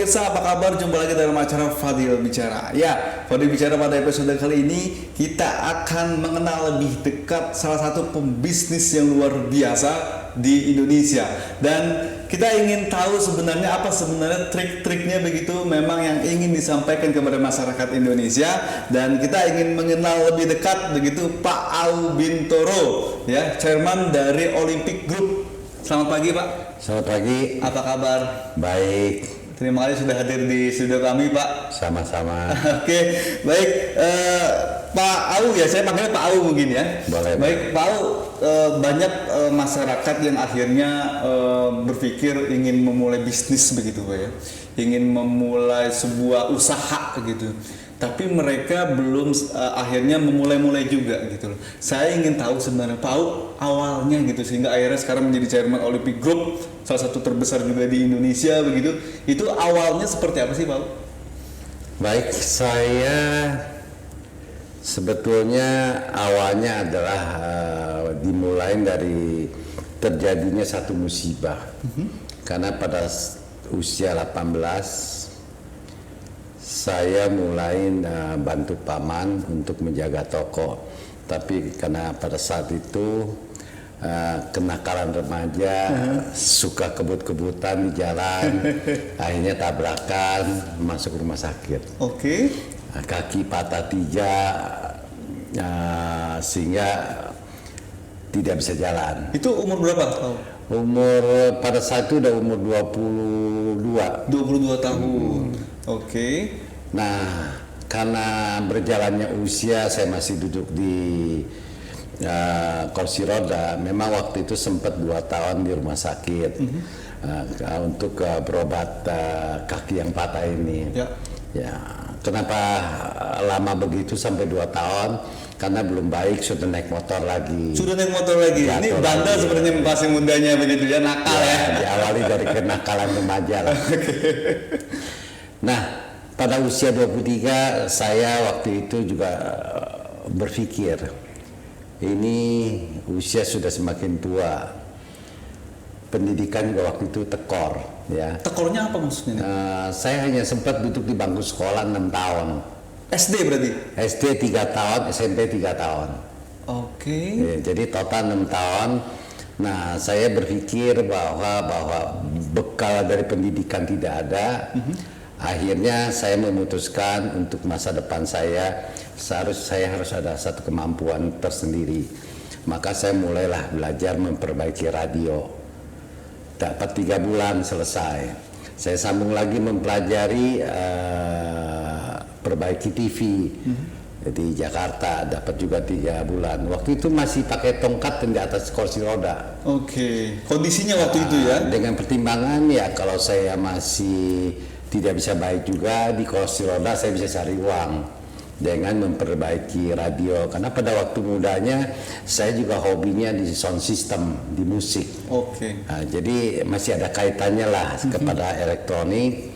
pemirsa, apa kabar? Jumpa lagi dalam acara Fadil Bicara. Ya, Fadil Bicara pada episode kali ini kita akan mengenal lebih dekat salah satu pembisnis yang luar biasa di Indonesia. Dan kita ingin tahu sebenarnya apa sebenarnya trik-triknya begitu memang yang ingin disampaikan kepada masyarakat Indonesia. Dan kita ingin mengenal lebih dekat begitu Pak Au Bintoro, ya, chairman dari Olympic Group. Selamat pagi Pak. Selamat pagi. Apa kabar? Baik. Terima kasih sudah hadir di studio kami Pak. Sama-sama. Oke, baik. Pak Au ya, saya panggilnya Pak Au mungkin ya. Boleh. Baik Pak Au, banyak masyarakat yang akhirnya berpikir ingin memulai bisnis begitu Pak ya. Ingin memulai sebuah usaha gitu. Tapi mereka belum akhirnya memulai juga gitu loh. Saya ingin tahu sebenarnya Pak Au awalnya gitu sehingga akhirnya sekarang menjadi chairman Olympic Group, salah satu terbesar juga di Indonesia begitu. Itu awalnya seperti apa sih Pak Au? Baik, saya sebetulnya awalnya adalah dimulai dari terjadinya satu musibah. Karena pada usia 18 saya mulai bantu paman untuk menjaga toko, tapi karena pada saat itu kenakalan remaja, suka kebut-kebutan di jalan, akhirnya tabrakan, masuk rumah sakit. Oke. Kaki patah 3, sehingga tidak bisa jalan. Itu umur berapa Pak? Umur pada saat itu udah umur 22. 22 tahun. Oke. Nah, karena berjalannya usia saya masih duduk di kursi roda. Memang waktu itu sempat 2 tahun di rumah sakit untuk berobat kaki yang patah ini. Ya, kenapa lama begitu sampai 2 tahun? Karena belum baik, sudah naik motor lagi. Sudah naik motor lagi. Ini bandel sebenarnya masih mudanya begitu ya, nakal ya. Diawali dari kenakalan remaja lah. Nah, pada usia 23 saya waktu itu juga berpikir, ini usia sudah semakin tua, pendidikan juga waktu itu tekor, ya. Tekornya apa maksudnya? Saya hanya sempat duduk di bangku sekolah 6 tahun. SD berarti? SD 3 tahun, SMP 3 tahun. Oke. Ya, jadi total 6 tahun. Nah, saya berpikir bahwa bekal dari pendidikan tidak ada. Akhirnya saya memutuskan untuk masa depan saya harus ada satu kemampuan tersendiri. Maka saya mulailah belajar memperbaiki radio. Dapat 3 bulan selesai. Saya sambung lagi mempelajari perbaiki TV. Di Jakarta dapat juga 3 bulan. Waktu itu masih pakai tongkat dan di atas kursi roda. Oke. Kondisinya waktu itu ya? Dengan pertimbangan ya kalau saya masih tidak bisa baik juga di kursi roda, saya bisa cari uang dengan memperbaiki radio. Karena pada waktu mudanya saya juga hobinya di sound system, di musik. Oke. Nah, jadi masih ada kaitannya lah kepada elektronik.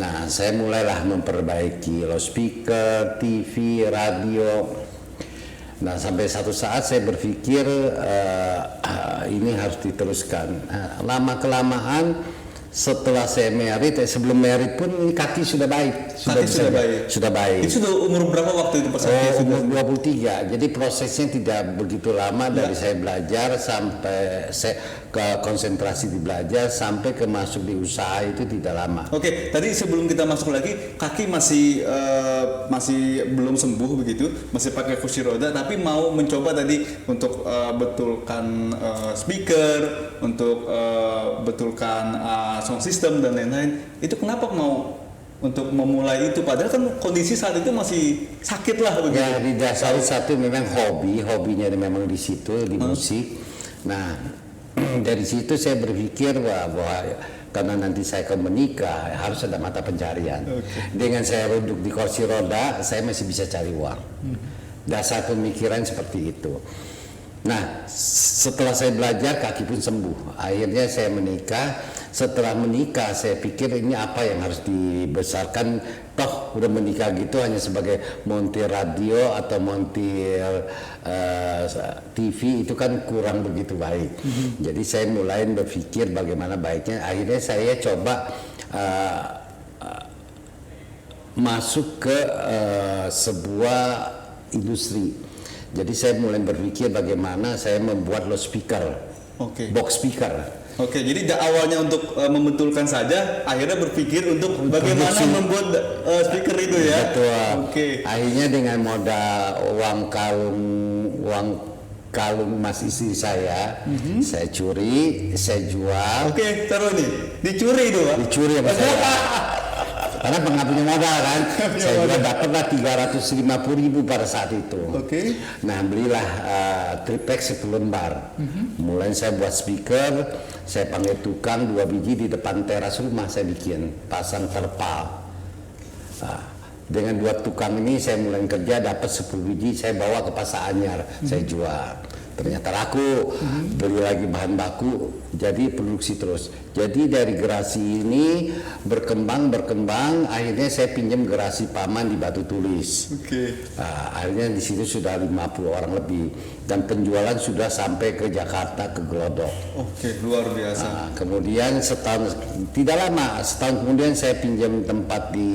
Nah, saya mulailah memperbaiki loudspeaker, TV, radio. Nah, sampai satu saat saya berpikir ini harus diteruskan. Lama-kelamaan setelah saya merit, sebelum merit pun kaki sudah baik. Sudah baik. Itu sudah umur berapa waktu itu Pak? Umur 23. Jadi prosesnya tidak begitu lama dari saya belajar sampai saya ke konsentrasi di belajar sampai ke masuk di usaha itu tidak lama. Oke, tadi sebelum kita masuk lagi, kaki masih belum sembuh begitu, masih pakai kursi roda, tapi mau mencoba tadi untuk betulkan speaker, untuk betulkan sound system dan lain-lain. Itu kenapa mau untuk memulai itu? Padahal kan kondisi saat itu masih sakit lah begitu. Ya, di dasar satu memang hobinya memang di situ di musik. Nah, dari situ saya berpikir bahwa karena nanti saya akan menikah harus ada mata pencarian. Dengan saya duduk di kursi roda, saya masih bisa cari uang. Dasar pemikiran seperti itu. Nah, setelah saya belajar kaki pun sembuh. Akhirnya saya menikah. Setelah menikah saya pikir ini apa yang harus dibesarkan. Toh udah menikah gitu hanya sebagai montir radio atau montir TV itu kan kurang begitu baik. Jadi saya mulai berpikir bagaimana baiknya. Akhirnya saya coba masuk ke sebuah industri. Jadi saya mulai berpikir bagaimana saya membuat loudspeaker, box speaker. Oke, jadi awalnya untuk membetulkan saja, akhirnya berpikir untuk bagaimana membuat speaker itu ya. Betul. Oke. Akhirnya dengan modal uang kalung mas istri saya, saya curi, saya jual. Oke, taruh nih, dicuri itu Pak? Dicuri sama saya. Karena nggak punya modal kan, saya juga dapatlah 350.000 pada saat itu. Oke. Nah belilah triplex 10 lembar. Mulai saya buat speaker, saya panggil tukang 2 biji di depan teras rumah saya bikin, pasang terpal. Dengan 2 tukang ini saya mulai kerja, dapat 10 biji, saya bawa ke Pasar Anyar, saya jual. Ternyata laku, beli lagi bahan baku, jadi produksi terus. Jadi dari gerasi ini berkembang, akhirnya saya pinjam gerasi paman di Batu Tulis. Akhirnya di situ sudah 50 orang lebih, dan penjualan sudah sampai ke Jakarta, ke Glodok. Luar biasa. Kemudian setahun, tidak lama, setahun kemudian saya pinjam tempat di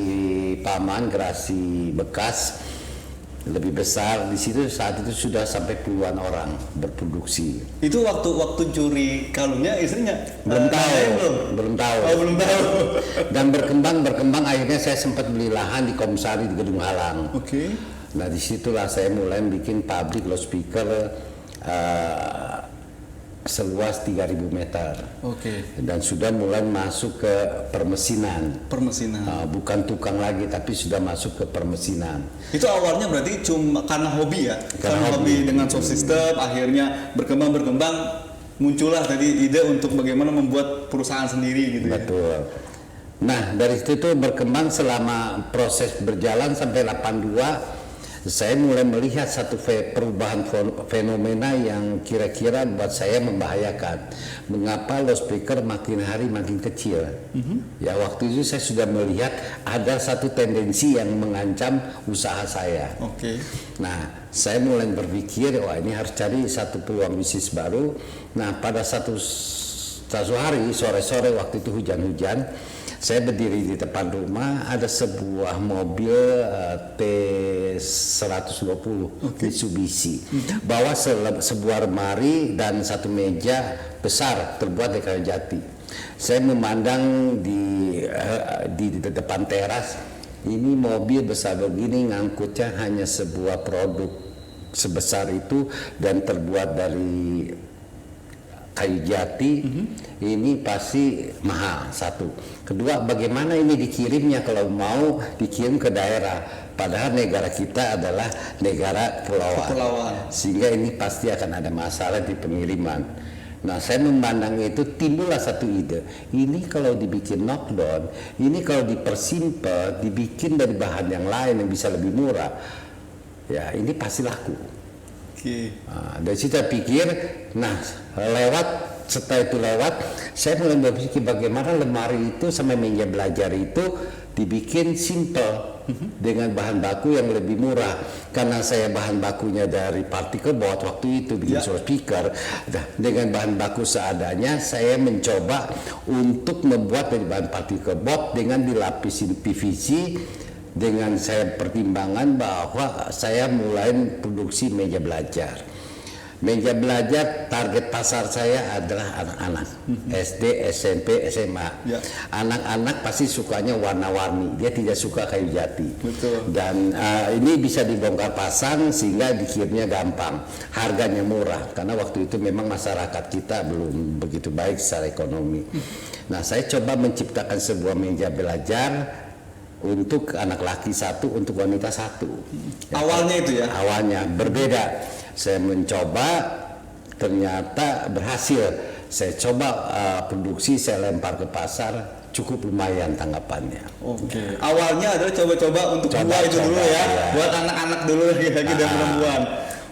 paman, gerasi bekas. Lebih besar di situ, saat itu sudah sampai puluhan orang berproduksi. Itu waktu curi kalungnya istrinya belum tahu. Belum tahu. Dan berkembang akhirnya saya sempat beli lahan di Komsari di Gedung Halang. Nah disitulah saya mulai bikin pabrik loudspeaker seluas 3.000 meter. Dan sudah mulai masuk ke permesinan. Bukan tukang lagi, tapi sudah masuk ke permesinan. Itu awalnya berarti cuma karena hobi ya? Karena hobi dengan sound system, akhirnya berkembang, muncullah tadi ide untuk bagaimana membuat perusahaan sendiri gitu ya? Betul. Nah dari situ berkembang selama proses berjalan sampai 82. Saya mulai melihat satu perubahan fenomena yang kira-kira buat saya membahayakan. Mengapa loudspeaker makin hari makin kecil? Ya waktu itu saya sudah melihat ada satu tendensi yang mengancam usaha saya. Nah saya mulai berpikir, wah ini harus cari satu peluang bisnis baru. Nah pada satu hari sore-sore waktu itu hujan-hujan, saya berdiri di depan rumah, ada sebuah mobil T120 Mitsubishi, bawa sebuah lemari dan satu meja besar terbuat dari kayu jati. Saya memandang di depan teras, ini mobil besar begini ngangkutnya hanya sebuah produk sebesar itu dan terbuat dari kayu jati, ini pasti mahal. Satu, kedua, bagaimana ini dikirimnya kalau mau dikirim ke daerah, padahal negara kita adalah negara kepulauan. Sehingga ini pasti akan ada masalah di pengiriman. Nah saya memandang itu, timbullah satu ide, ini kalau dibikin knockdown, ini kalau dipersimpel, dibikin dari bahan yang lain yang bisa lebih murah, ya ini pasti laku. Dari situ saya pikir, nah setelah itu lewat, saya mulai berpikir bagaimana lemari itu sama meja belajar itu dibikin simple dengan bahan baku yang lebih murah. Karena saya bahan bakunya dari partikel board waktu itu bikin speaker, dengan bahan baku seadanya saya mencoba untuk membuat dari bahan partikel board dengan dilapisin PVC. Dengan saya pertimbangan bahwa saya mulai produksi meja belajar. Meja belajar target pasar saya adalah anak-anak SD, SMP, SMA. Anak-anak pasti sukanya warna-warni, dia tidak suka kayu jati. Dan ini bisa dibongkar pasang sehingga dikirimnya gampang, harganya murah karena waktu itu memang masyarakat kita belum begitu baik secara ekonomi. Nah saya coba menciptakan sebuah meja belajar untuk anak laki satu, untuk wanita satu. Awalnya itu ya? Awalnya berbeda. Saya mencoba, ternyata berhasil. Saya coba produksi, saya lempar ke pasar, cukup lumayan tanggapannya. Awalnya adalah coba-coba untuk dua itu dulu ya, buat anak-anak dulu lagi-lagi dan perempuan.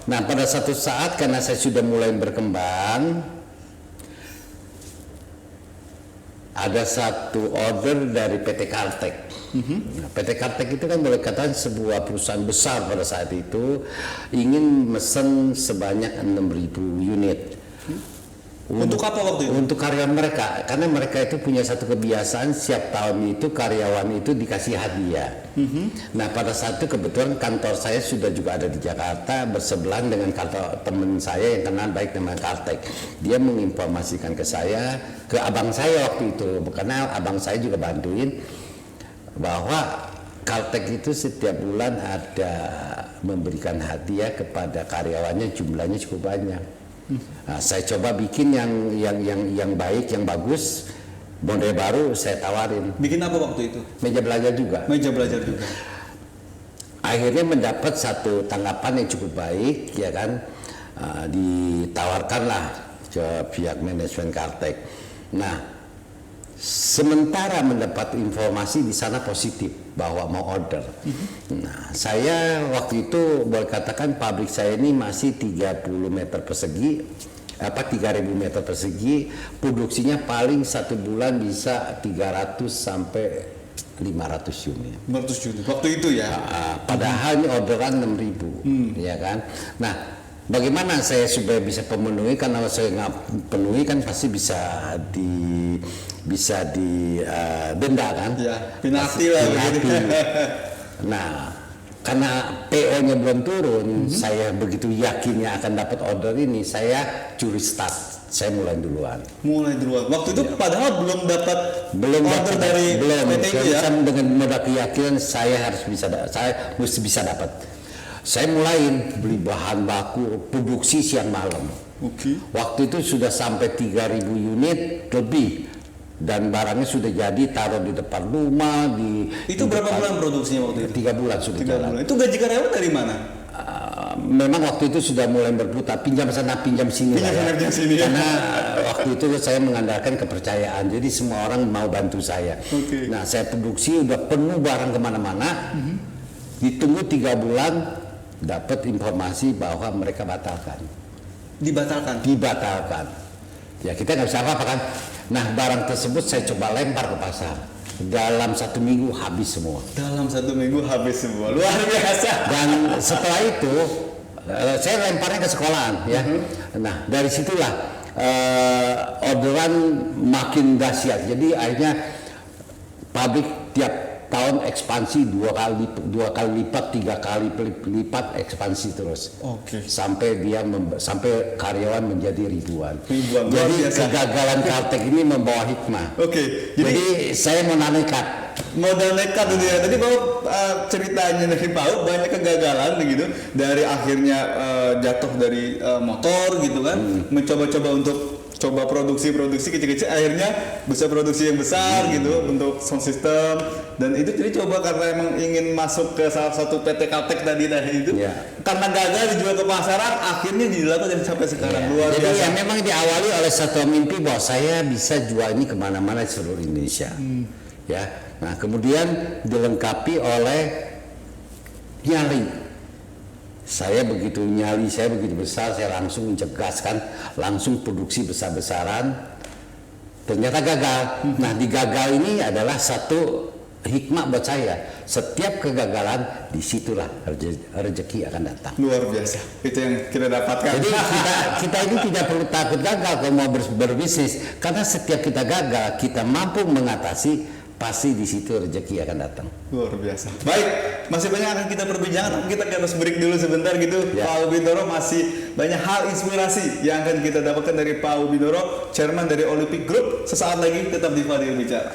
Nah pada satu saat karena saya sudah mulai berkembang, ada satu order dari PT Caltech. Nah, PT Caltech itu kan boleh katakan sebuah perusahaan besar pada saat itu, ingin mesen sebanyak 6.000 unit. Untuk apa waktu itu? Untuk karyawan mereka, karena mereka itu punya satu kebiasaan setiap tahun itu karyawan itu dikasih hadiah. Nah pada saat itu kebetulan kantor saya sudah juga ada di Jakarta bersebelahan dengan kantor teman saya yang kenal baik dengan Caltech. Dia menginformasikan ke saya, ke abang saya waktu itu, karena abang saya juga bantuin bahwa Caltech itu setiap bulan ada memberikan hadiah kepada karyawannya, jumlahnya cukup banyak. Nah, saya coba bikin yang baik, yang bagus, model baru saya tawarin. Bikin apa waktu itu? Meja belajar juga. Meja belajar juga. Akhirnya mendapat satu tanggapan yang cukup baik, ya kan, ditawarkanlah ke pihak manajemen Caltech. Nah, sementara mendapat informasi di sana positif bahwa mau order. Nah, saya waktu itu boleh katakan pabrik saya ini masih 30 meter persegi, 3.000 meter persegi, produksinya paling satu bulan bisa 300 sampai 500 unit. 500 unit. Waktu itu ya. Padahal ini orderan 6.000, ya kan. Nah, bagaimana saya supaya bisa pemenuhi? Karena saya nggak penuhi kan pasti bisa denda kan? Ya, penalti lah begitu. Nah, karena PO-nya belum turun, saya begitu yakinnya akan dapat order ini, saya curi start, saya mulai duluan. Waktu itu padahal belum dapat order dari PT itu ya. Dengan modal keyakinan saya mesti bisa dapat. Saya mulai beli bahan baku, produksi siang malam. Waktu itu sudah sampai 3.000 unit lebih, dan barangnya sudah jadi, taruh di depan rumah. Itu berapa bulan produksinya waktu itu? 3 bulan sudah 3 jalan. bulan. Itu gaji karyawan dari mana? Memang waktu itu sudah mulai berputar, pinjam sana pinjam sini, Pinjam sini ya. Karena waktu itu saya mengandalkan kepercayaan, jadi semua orang mau bantu saya. Nah, saya produksi udah penuh barang kemana-mana. Ditunggu 3 bulan, dapat informasi bahwa mereka dibatalkan. Ya kita nggak bisa apa-apa kan. Nah, barang tersebut saya coba lempar ke pasar. Dalam 1 minggu habis semua. Luar biasa. Dan setelah itu saya lemparnya ke sekolahan ya. Nah, dari situlah orderan makin dahsyat. Jadi akhirnya pabrik tiap tahun ekspansi 2 kali lipat, 3 kali lipat ekspansi terus. Sampai sampai karyawan menjadi ribuan. Jadi kegagalan Caltech ini membawa hikmah. Jadi saya mau modal nekat itu ya. Tadi Bapak ceritanya dari Bapak banyak kegagalan begitu, dari akhirnya jatuh dari motor gitu kan, mencoba-coba untuk produksi kecil-kecil, akhirnya bisa produksi yang besar gitu untuk sound system, dan itu jadi coba karena emang ingin masuk ke salah satu PT Caltech tadi itu, karena gagal dijual ke pasaran, akhirnya dilakukan dan sampai sekarang. Luar Jadi biasa. ya memang diawali oleh satu mimpi bahwa saya bisa jual ini kemana-mana di seluruh Indonesia. Ya, nah kemudian dilengkapi oleh nyali. Saya begitu besar, saya langsung mencegaskan, langsung produksi besar-besaran. Ternyata gagal. Nah, di gagal ini adalah satu hikmah buat saya. Setiap kegagalan, disitulah rezeki akan datang. Luar biasa. Itu yang kita dapatkan. Jadi kita ini tidak perlu takut gagal kalau mau berbisnis, karena setiap kita gagal, kita mampu mengatasi, pasti di situ rezeki akan datang. Luar biasa. Baik, masih banyak akan kita perbincangan, kita harus break dulu sebentar gitu. Pak Ubindoro, masih banyak hal inspirasi yang akan kita dapatkan dari Pak Ubindoro, Chairman dari Olympic Group. Sesaat lagi tetap di Fadil Bicara.